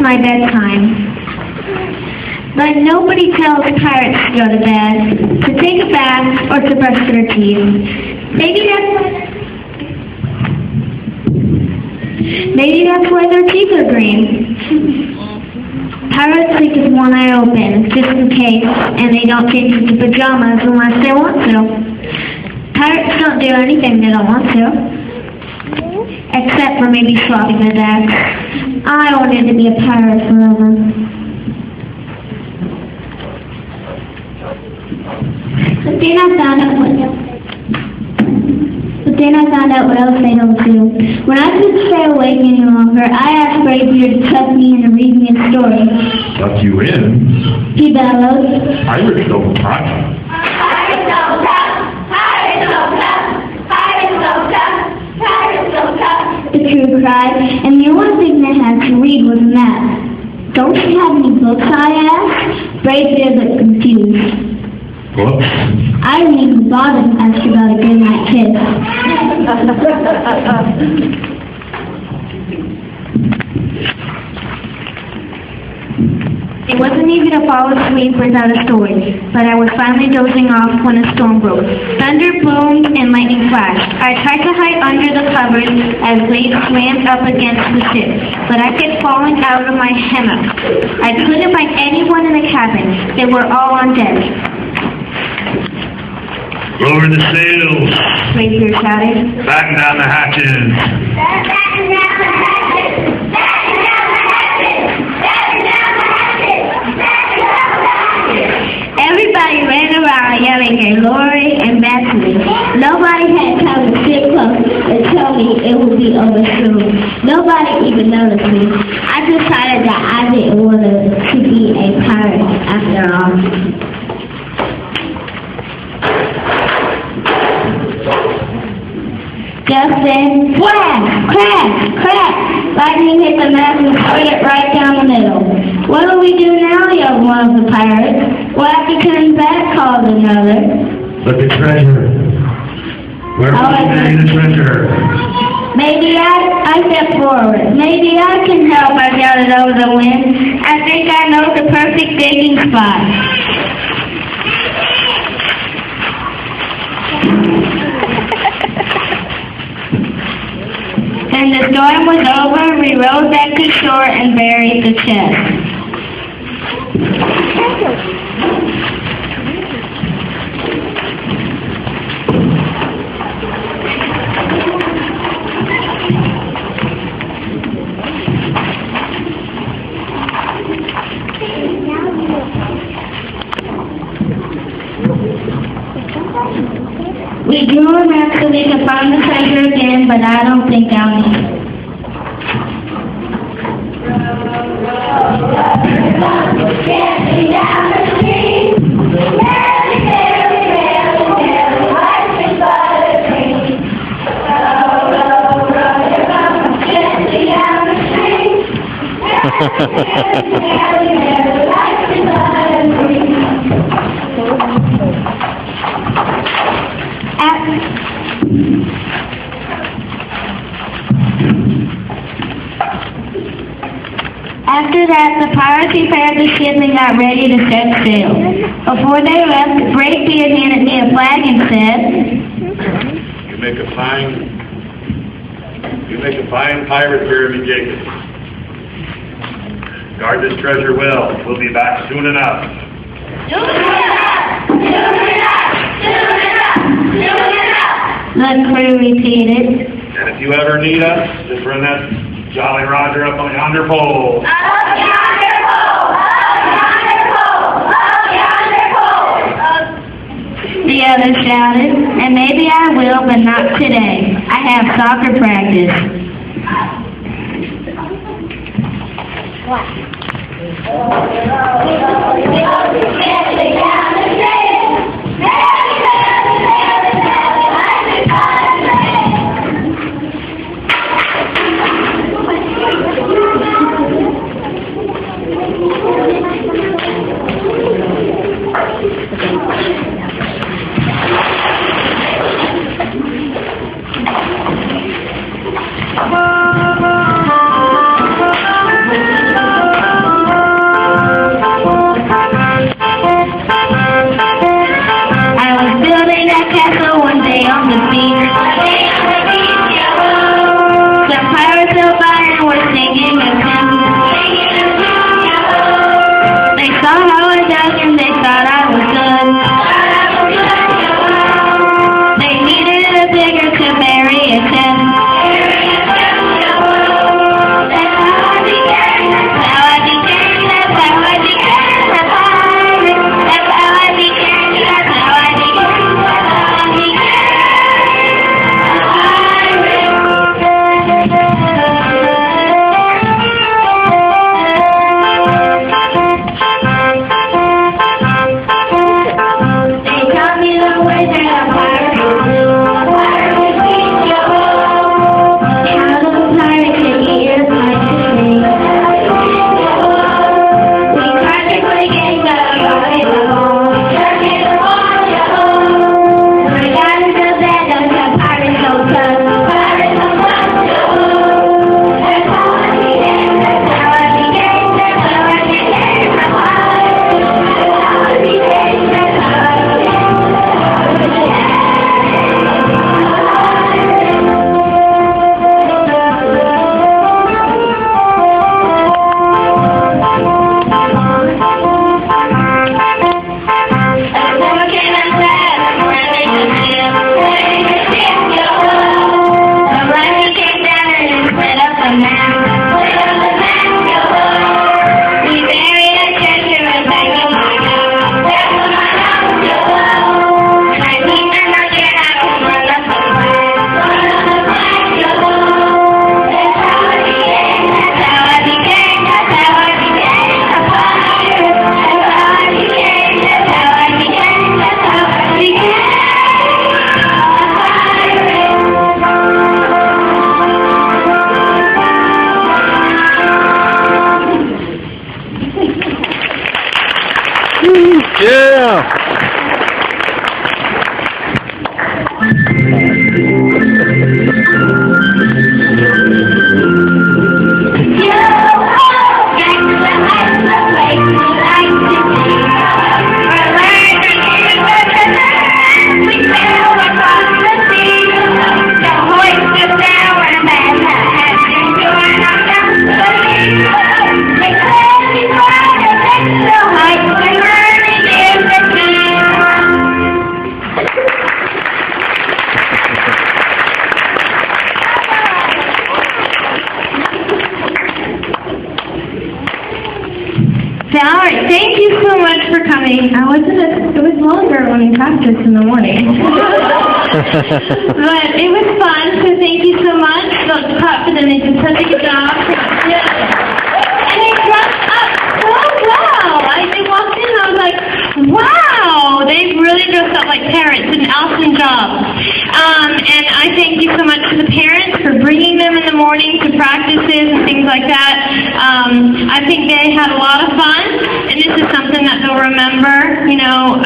my bedtime. But nobody tells pirates to go to bed, to take a bath, or to brush their teeth. Maybe that's why their teeth are green. Pirates sleep with one eye open, just in case, and they don't change into pajamas unless they want to. Pirates don't do anything they don't want to, except for maybe swapping their decks. I wanted to be a pirate forever. But then I found out what else they don't do. When I couldn't stay awake any longer, I asked Braidbeard to tuck me in and read me a story. Tuck you in? He bellowed. Pirates don't touch. Pirates don't touch! Pirates don't touch! Pirates don't touch! Pirates don't touch! The crew cried, and the only thing they had to read was a map. Don't you have any books, I asked? Braidbeard looked confused. Books? I didn't even bother to ask about a goodnight kiss. It wasn't easy to fall asleep without a story, but I was finally dozing off when a storm broke. Thunder boomed and lightning flashed. I tried to hide under the covers as waves slammed up against the ship, but I kept falling out of my hammock. I couldn't find anyone in the cabin. They were all on deck. Lower the sails. Braidbeard shouted. Batten down the hatches. Batten down the hatches! Batten down the hatches! Batten down the hatches! Batten down the hatches! Everybody ran around yelling at Lori and Bethany. Nobody had time to sit close and tell me it would be over soon. Nobody even noticed me. I decided that I didn't want to be a pirate after all. Just then, wham! Crack! Crack! Lightning hit the mast and split it right down the middle. What do we do now, yelled one of the pirates. We'll have to turn back, called another. But the treasure. Where will we bury the treasure? Maybe I stepped forward. Maybe I can help, I shouted over the wind. I think I know the perfect digging spot. When the storm was over, we rowed back to shore and buried the chest. We drew a map so we could find the treasure again, but I don't think I'll need it. Dancing down the street, merrily, merrily, merrily, merrily, marching by the tree. Row, row, row your boat gently down the street. Merrily, merrily, marching by the tree. After that, the pirates repaired the ship and got ready to set sail. Before they left, Braidbeard handed me a flag and said, You make a fine pirate, Jeremy Jacobs. Guard this treasure well. We'll be back soon enough. Soon enough! Soon enough! Soon enough! Soon enough! the crew repeated. And if you ever need us, just run that Jolly Roger up on yonder pole. Up yonder pole! Up yonder pole! Up yonder pole! The others shouted, and maybe I will, but not today. I have soccer practice. Yeah! All right, thank you so much for coming. It was longer when we practiced in the morning. But it was fun, so thank you so much. Let's clap for them. They did such a good job. And they dressed up so well. They walked in and I was like, wow, they really dressed up like parents. An awesome job. And I thank you so much to the parents for bringing them in the morning to practices and things like that. I think they had a lot of fun, and this is something that they'll remember, you know,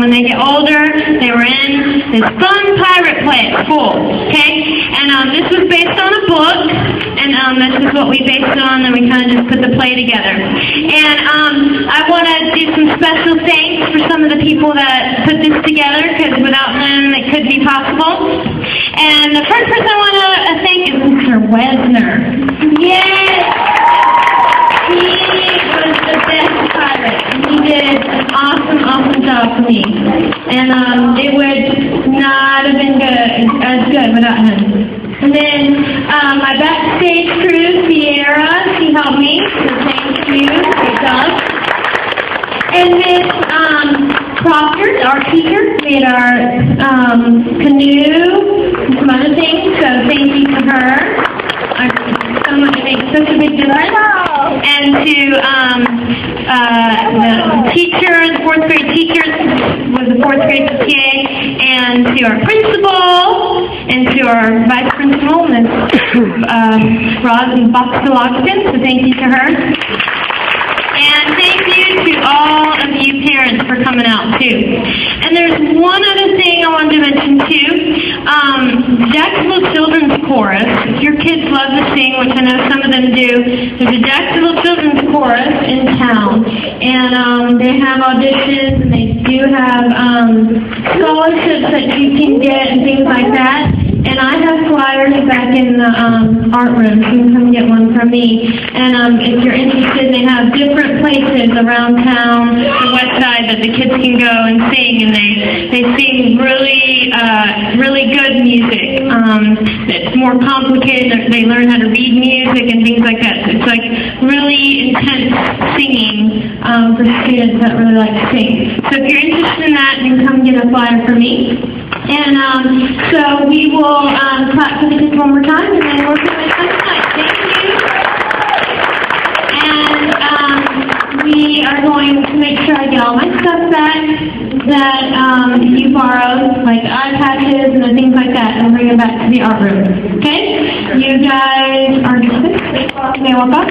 when they get older. They were in this fun pirate play at school, okay? And this was based on a book, and this is what we based it on, and we kind of just put the play together. And I want to do some special thanks for some of the people that put this together, because without them it could be possible. And the first person I want to thank is Mr. Wesner. Yes! He was the best pirate. He did an awesome, awesome job for me. And it would not have been as good without him. And then my backstage crew, Sierra, she helped me. So thank you. Great job. And Miss Proctor, our teacher, made our canoe and some other things. So thank you to her. Someone made such a big deal. And to the teacher, the fourth grade teacher was the fourth grade PTA, and to our principal, and to our vice principal, Ms. Rosin Boxel-Loxton, so thank you to her. And thank you to all of you parents for coming out too. And there's one other thing I wanted to mention too. Jacksonville Children's Chorus. If your kids love to sing, which I know some of them do, there's a Jacksonville Children's Chorus in town. And they have auditions, and they do have scholarships that you can get and things like that. And I have flyers back in the art room, so you can come get one from me. And if you're interested, they have different places around town, the west side, that the kids can go and sing. And they sing really good music. It's more complicated. They learn how to read music and things like that. So it's like really intense singing for students that really like to sing. So if you're interested in that, you can come get a flyer from me. And so we will clap for the kids one more time, and then we're going to tonight. Thank you. And we are going to make sure I get all my stuff back that you borrowed, like the eye patches and the things like that, and bring them back to the art room. Okay? You guys are dismissed. May I walk up?